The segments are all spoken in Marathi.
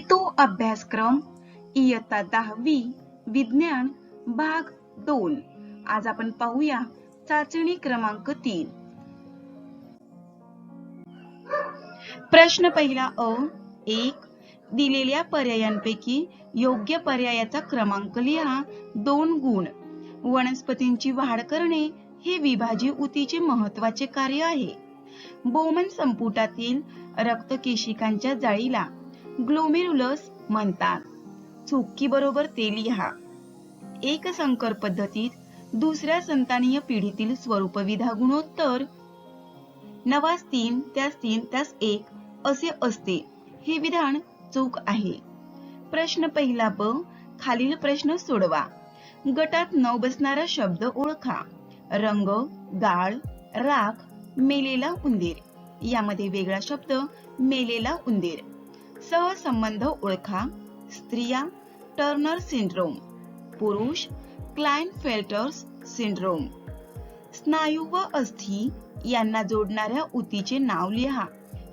तो अभ्यासक्रम इयत्ता 10वी विज्ञान भाग 2. आज आपण पाहूया चाचणी क्रमांक 3. प्रश्न पहिला अ. 1. दिलेल्या पर्यायांपैकी योग्य पर्यायाचा क्रमांक लिहा. 2 गुण. वनस्पतींची वाढ करणे हे विभाजीय ऊतीचे महत्त्वाचे कार्य आहे. बोमन संपुटातील रक्तकेशिकांच्या जाळीला ग्लोमेरुलस म्हणतात. चुकी बरोबर ते लिहा. एकसंकर पद्धतीत दुसऱ्या संतानीय पिढीतील स्वरूपविधा गुणोत्तर 9 त्यास 1 असे असते. हे विधान चूक आहे. प्रश्न पहिला ब. खालील प्रश्न सोडवा. गटात न बसणारा शब्द ओळखा. रंग, गाळ, राख, मेलेला उंदीर. यामध्ये वेगळा शब्द मेलेला उंदीर. सहसंबंध ओळखा. स्त्रिया टर्नर सिंड्रोम, पुरुष क्लाइनफेल्टर्स सिंड्रोम. स्नायू व अस्थी यांना जोडणाऱ्या ऊतीचे नाव लिहा.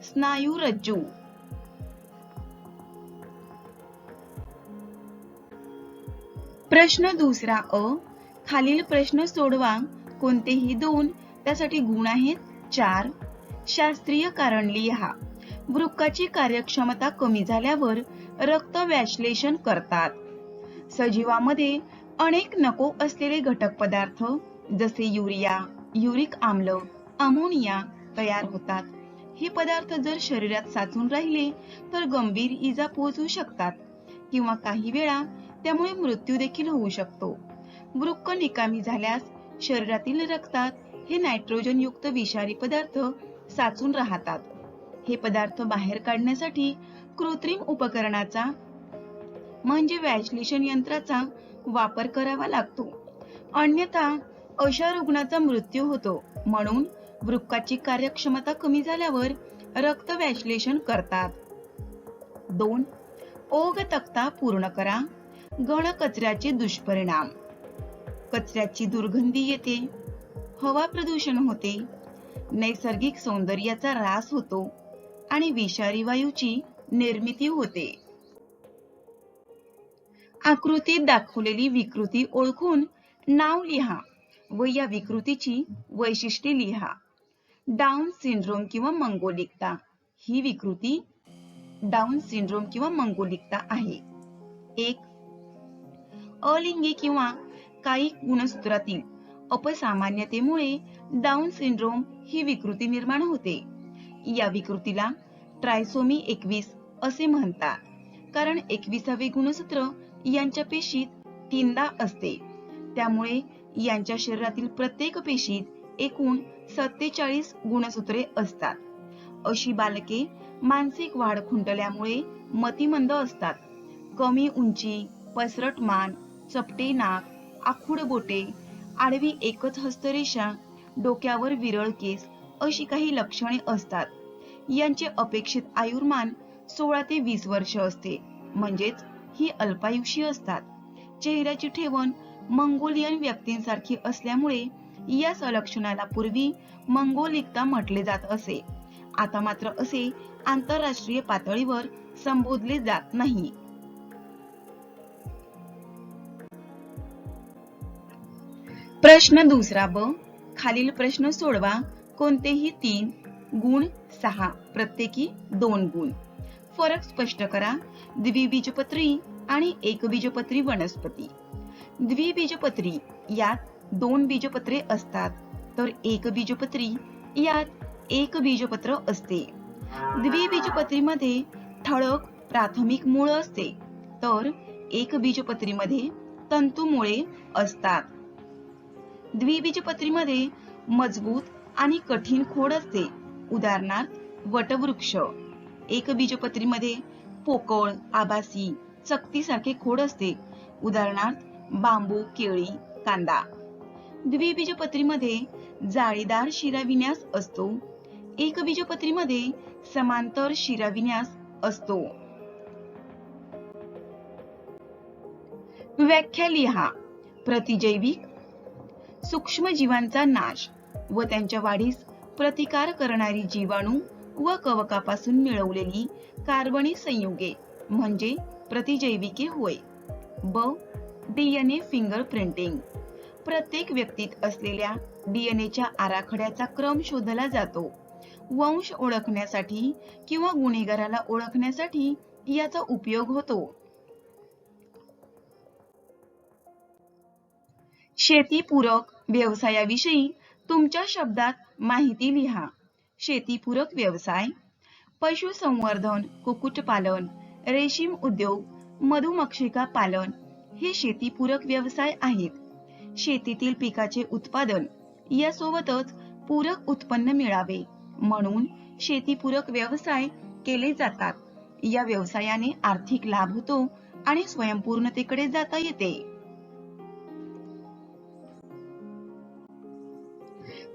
स्नायुरज्जू. प्रश्न दुसरा अ. खालील प्रश्न सोडवा. कोणतेही 2, त्यासाठी गुण आहेत 4. शास्त्रीय कारण लिहा. वृक्काची कार्यक्षमता कमी झाल्यावर रक्त व्याश्लेषण करतात. सजीवामध्ये अनेक नको असलेले घटक पदार्थ जसे युरिया, युरिक आम्ल, अमोनिया तयार होतात. हे पदार्थ जर शरीरात साचून राहिले तर गंभीर इजा पोहोचू शकतात किंवा काही वेळा त्यामुळे मृत्यू देखील होऊ शकतो. वृक्क निकामी झाल्यास शरीरातील रक्तात हे नायट्रोजन युक्त विषारी पदार्थ साचून राहतात. हे पदार्थ बाहेर काढण्यासाठी कृत्रिम उपकरणाचा म्हणजे व्याश्लेषण यंत्राचा वापर करावा लागतो. अन्यथा अशा रुग्णाचा मृत्यू होतो. म्हणून वृक्काची कार्यक्षमता कमी झाल्यावर रक्त व्याश्लेषण करतात. 2. ओघ तक्ता पूर्ण करा. घन कचऱ्याचे दुष्परिणाम. कचऱ्याची दुर्गंधी येते, हवा प्रदूषण होते, नैसर्गिक सौंदर्याचा ऱ्हास होतो आणि विषारी वायूची निर्मिती होते. आकृतीत दाखवलेली विकृती ओळखून नाव लिहा व या विकृतीची वैशिष्ट्ये लिहा. डाऊन सिंड्रोम किंवा मंगोलिकता. ही विकृती डाऊन सिंड्रोम किंवा मंगोलिकता आहे. 1. अलिंगी किंवा काही गुणसूत्रातील अपसामान्यतेमुळे डाऊन सिंड्रोम ही विकृती निर्माण होते. या विकृतीला ट्रायसोमी 21 असे म्हणतात, कारण 21वे गुणसूत्र यांच्या पेशीत 3दा असते. त्यामुळे यांच्या शरीरातील प्रत्येक पेशीत एकूण 47 गुणसूत्रे असतात. अशी बालके मानसिक वाढ खुंटल्यामुळे मतिमंद असतात. कमी उंची, पसरट मान, चपटे नाक, आखूड बोटे, आडवी एकच हस्तरेषा, डोक्यावर विरळ केस अशी काही लक्षणे असतात. यांचे अपेक्षित आयुर्मान 16 ते 20 वर्ष असते, म्हणजेच ही अल्पायुषी असतात. चेहऱ्याची ठेवण मंगोलियन व्यक्तींसारखी असल्यामुळे या लक्षणाला पूर्वी मंगोलिकता म्हटले जात असे. आता मात्र असे आंतरराष्ट्रीय पातळीवर संबोधले जात नाही. प्रश्न दुसरा ब. खालील प्रश्न सोडवा. कोणतेही 3, गुण 6, प्रत्येकी 2 गुण. फरक स्पष्ट करा. द्विबीजपत्री आणि एकबीजपत्री वनस्पती. द्विबीजपत्री यात 2 बीजपत्रे असतात, तर एकबीजपत्री यात 1 बीजपत्र असते. द्विबीजपत्रीमध्ये ठळक प्राथमिक मूळ असते, तर एकबीजपत्रीमध्ये तंतुमुळे असतात. द्विबीजपत्रीमध्ये मजबूत आणि कठीण खोड असते, उदाहरणार्थ वटवृक्ष. एकबीजपत्रीमध्ये पोकळ, आभासी, चकतीसारखे खोड असते, उदाहरणार्थ बांबू, केळी, कांदा. द्विबीजपत्रीमध्ये जाळीदार शिराविन्यास असतो. एकबीजपत्रीमध्ये समांतर शिराविन्यास असतो. व्याख्या लिहा. प्रतिजैविक सूक्ष्मजीवांचा नाश व त्यांच्या वाढीस प्रतिकार करणारी जीवाणू व कवकापासून मिळवलेली कार्बनी संयुगे म्हणजे प्रतिजैविके होय. ब. DNA finger printing. प्रत्येक व्यक्तीत असलेल्या डीएनएच्या आराखड्याचा क्रम शोधला जातो. वंश ओळखण्यासाठी किंवा गुन्हेगाराला ओळखण्यासाठी याचा उपयोग होतो. शेतीपूरक व्यवसायाविषयी तुमच्या शब्दात माहिती लिहा. शेतीपूरक व्यवसाय: पशुसंवर्धन, कुक्कुटपालन, रेशीम उद्योग, मधुमक्षिका पालन हे शेतीपूरक व्यवसाय आहेत. शेतीतील पिकाचे उत्पादन यासोबतच पूरक उत्पन्न मिळावे म्हणून शेतीपूरक व्यवसाय केले जातात. या व्यवसायाने आर्थिक लाभ होतो आणि स्वयंपूर्णतेकडे जाता येते.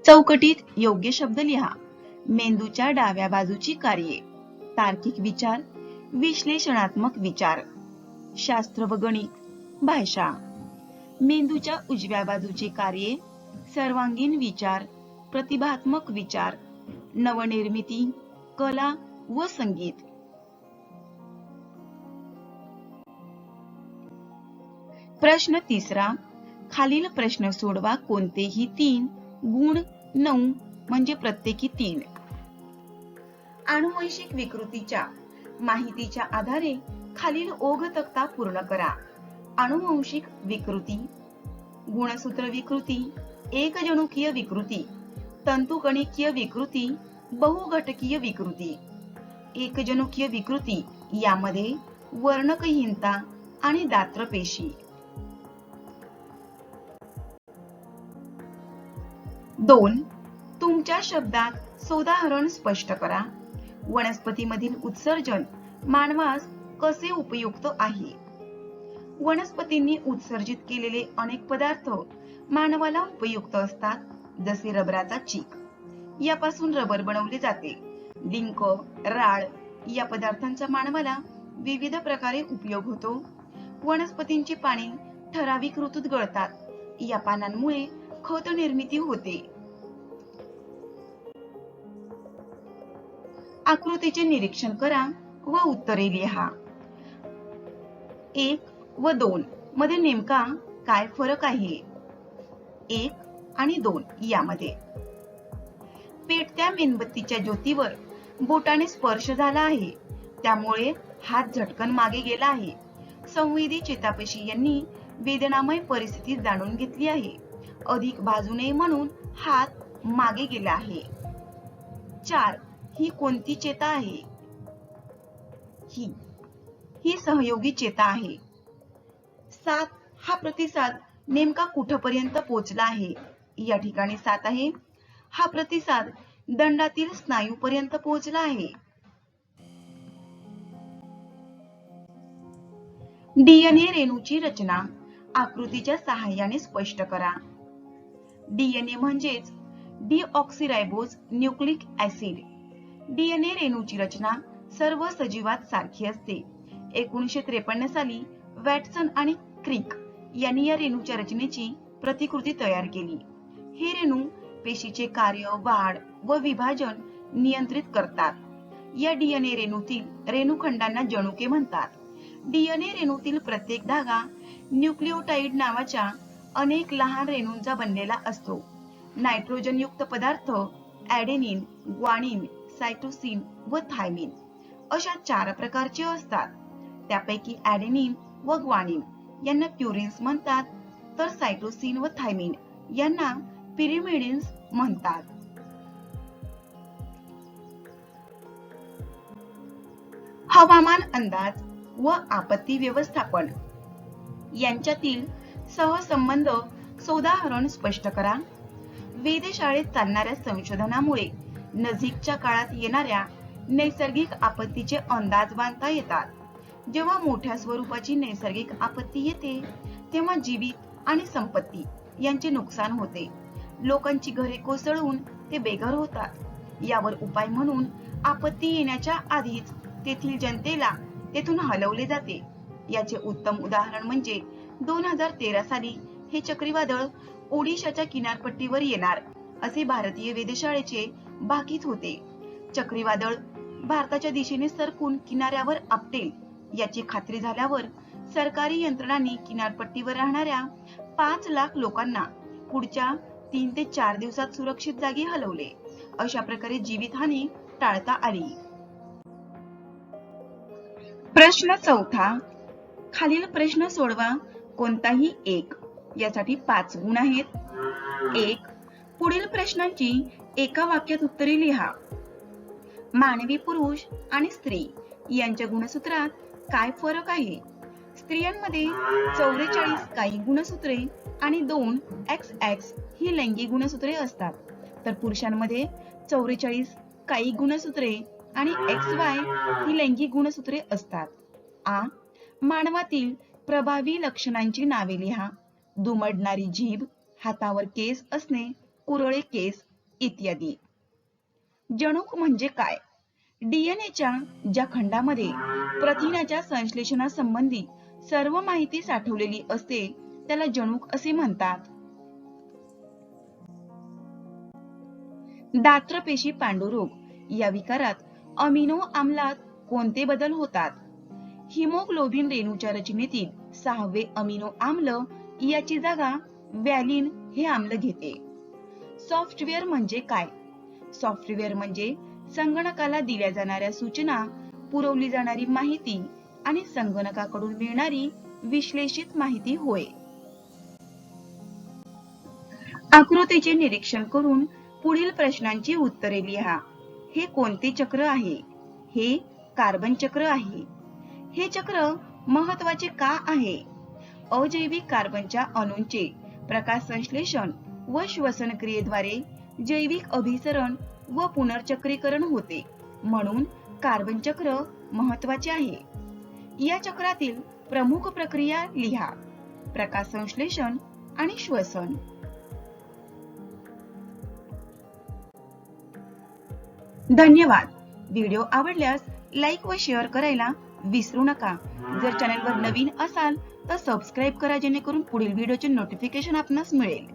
चौकटीत योग्य शब्द लिहा. मेंदूच्या डाव्या बाजूची कार्ये: तार्किक विचार, विश्लेषणात्मक विचार, शास्त्र व गणित, भाषा. मेंदूच्या उजव्या बाजूची कार्ये: सर्वांगीण विचार, प्रतिभात्मक विचार, नवनिर्मिती, कला व संगीत. प्रश्न तिसरा. खालील प्रश्न सोडवा. कोणतेही 3 गुण 9 म्हणजे प्रत्येकी 3. आनुवंशिक विकृतीच्या माहितीच्या आधारे खालील ओघ तक्ता पूर्ण करा. आनुवंशिक विकृती, गुणसूत्र विकृती, एकजनुकीय विकृती, तंतुगणिकीय विकृती, बहुघटकीय विकृती. एकजनुकीय विकृती यामध्ये वर्णकहीनता आणि दात्रपेशी. 2. तुमच्या शब्दात सोदाहरण स्पष्ट करा. वनस्पतीमधील उत्सर्जन मानवास कसे उपयुक्त आहे? वनस्पतींनी उत्सर्जित केलेले अनेक पदार्थ मानवाला उपयुक्त असतात, जसे रबराचा चीक. यापासून रबर बनवले जाते. डिंक, राळ या पदार्थांचा मानवाला विविध प्रकारे उपयोग होतो. वनस्पतींची पाने ठराविक ऋतूत गळतात. या पानांमुळे खत निर्मिती होते. आकृतीचे निरीक्षण करा व उत्तरे लिहा. 1 व 2 मध्ये नेमका काय फरक आहे? 1 आणि 2 यामध्ये पेटत्या मेणबत्तीच्या ज्योतीवर बोटाने स्पर्श झाला आहे, त्यामुळे हात झटकन मागे गेला आहे. संवेदी चेतापेशी यांनी वेदनामय परिस्थिती जाणून घेतली आहे. अधिक भाजू नये म्हणून हात मागे गेला आहे. 4. ही कोणती चेता आहे? ही सहयोगी चेता आहे. 7. हा प्रतिसाद नेमका कुठपर्यंत पोहोचला आहे? या ठिकाणी 7 आहे. हा प्रतिसाद दंडातील स्नायूपर्यंत पोहोचला आहे. डीएनए रेणूची रचना आकृतीच्या सहाय्याने स्पष्ट करा. डीएनए म्हणजेच डीऑक्सिरायबोज न्यूक्लिक ऍसिड. डीएनए रेणूची रचना सर्व सजीवात सारखी असते. 1953 साली वॅटसन आणि क्रिक यांनी या रेणूच्या रचनेची प्रतिकृती तयार केली. हे रेणू पेशीचे कार्य, वाढ व विभाजन नियंत्रित करतात. या डीएनए रेणूतील रेणुखंडांना जनुके म्हणतात. डीएनए रेणूतील प्रत्येक धागा न्यूक्लिओटाइड नावाच्या अनेक लहान रेणूंचा बनलेला असतो. नायट्रोजनयुक्त पदार्थ ॲडेनिन, ग्वानिन, सायटोसिन व थायमिन अशा 4 प्रकारचे असतात. त्यापैकी ॲडेनिन व ग्वानिन यांना प्युरिन्स म्हणतात, तर सायटोसिन व थायमिन यांना पिरिमिडिन्स म्हणतात. हवामान अंदाज व आपत्ती व्यवस्थापन यांच्यातील सहसंबंध सोदाहरण स्पष्ट करा. वेधशाळेत चालणाऱ्या संशोधनामुळे नजीकच्या काळात येणाऱ्या नैसर्गिक आपत्तीचे अंदाज बांधता येतात. जेव्हा मोठ्या स्वरूपाची नैसर्गिक आपत्ती येते तेव्हा जीवित आणि संपत्ती यांचे नुकसान होते. लोकांची घरे कोसळून ते बेघर होतात. यावर उपाय म्हणून आपत्ती येण्याच्या आधीच तेथील जनतेला तेथून हलवले जाते. याचे उत्तम उदाहरण म्हणजे 2013 साली हे चक्रीवादळ ओडिशाच्या किनारपट्टीवर येणार असे भारतीय वेधशाळेचे भाकीत होते. चक्रीवादळ भारताच्या दिशेने सरकून किनाऱ्यावर आपटेल याची खात्री झाल्यावर सरकारी यंत्रणांनी किनारपट्टीवर राहणाऱ्या 5 लाख लोकांना पुढच्या 3 ते 4 दिवसात सुरक्षित जागी हलवले. अशा प्रकारे जीवितहानी टाळता आली. प्रश्न 4. खालील प्रश्न सोडवा, कोणताही एक. यासाठी 5 गुण आहेत. 1. पुढील प्रश्नांची एका वाक्यात उत्तरे लिहा. मानवी पुरुष आणि स्त्री यांच्या गुणसूत्रात काय फरक आहे? स्त्रियांमध्ये 44 काही गुणसूत्रे आणि 2 XX ही लैंगिक गुणसूत्रे असतात, तर पुरुषांमध्ये 44 काही गुणसूत्रे आणि XY ही लैंगिक गुणसूत्रे असतात. आ. मानवातील प्रभावी लक्षणांची नावे लिहा. दुमडणारी जीभ, हातावर केस असणे, कुरळे केस इत्यादी. जनुक म्हणजे काय? डीएनएच्या ज्या खंडामध्ये प्रथिनाच्या संश्लेषणासंबंधी सर्व माहिती साठवलेली असते त्याला जनुक असे म्हणतात. दात्रपेशी पांडुरोग या विकारात अमिनो आम्लात कोणते बदल होतात? हिमोग्लोबिन रेणूच्या रचनेतील 6वे अमिनो आम्ल याची जागा व्हॅलिन हे आम्ल घेते. सॉफ्टवेअर म्हणजे काय? सॉफ्टवेअर म्हणजे संगणकाला दिल्या जाणाऱ्या सूचना, पुरवली जाणारी माहिती आणि संगणकाकडून मिळणारी विश्लेषित माहिती होय. आकृतीचे निरीक्षण करून पुढील प्रश्नांची उत्तरे लिहा. हे कोणते चक्र आहे? हे कार्बन चक्र आहे. हे चक्र महत्वाचे का आहे? अजैविक कार्बनच्या अणूंचे प्रकाश संश्लेषण व श्वसन क्रियेद्वारे जैविक अभिसरण व पुनर्चक्रीकरण होते, म्हणून कार्बन चक्र महत्वाचे आहे. या चक्रातील प्रमुख प्रक्रिया लिहा. प्रकाश संश्लेषण आणि श्वसन. धन्यवाद. व्हिडिओ आवडल्यास लाईक व शेअर करायला विसरू नका. जर चॅनलवर नवीन असाल तर सबस्क्राईब करा, जेणेकरून पुढील व्हिडिओचे नोटिफिकेशन आपणास मिळेल.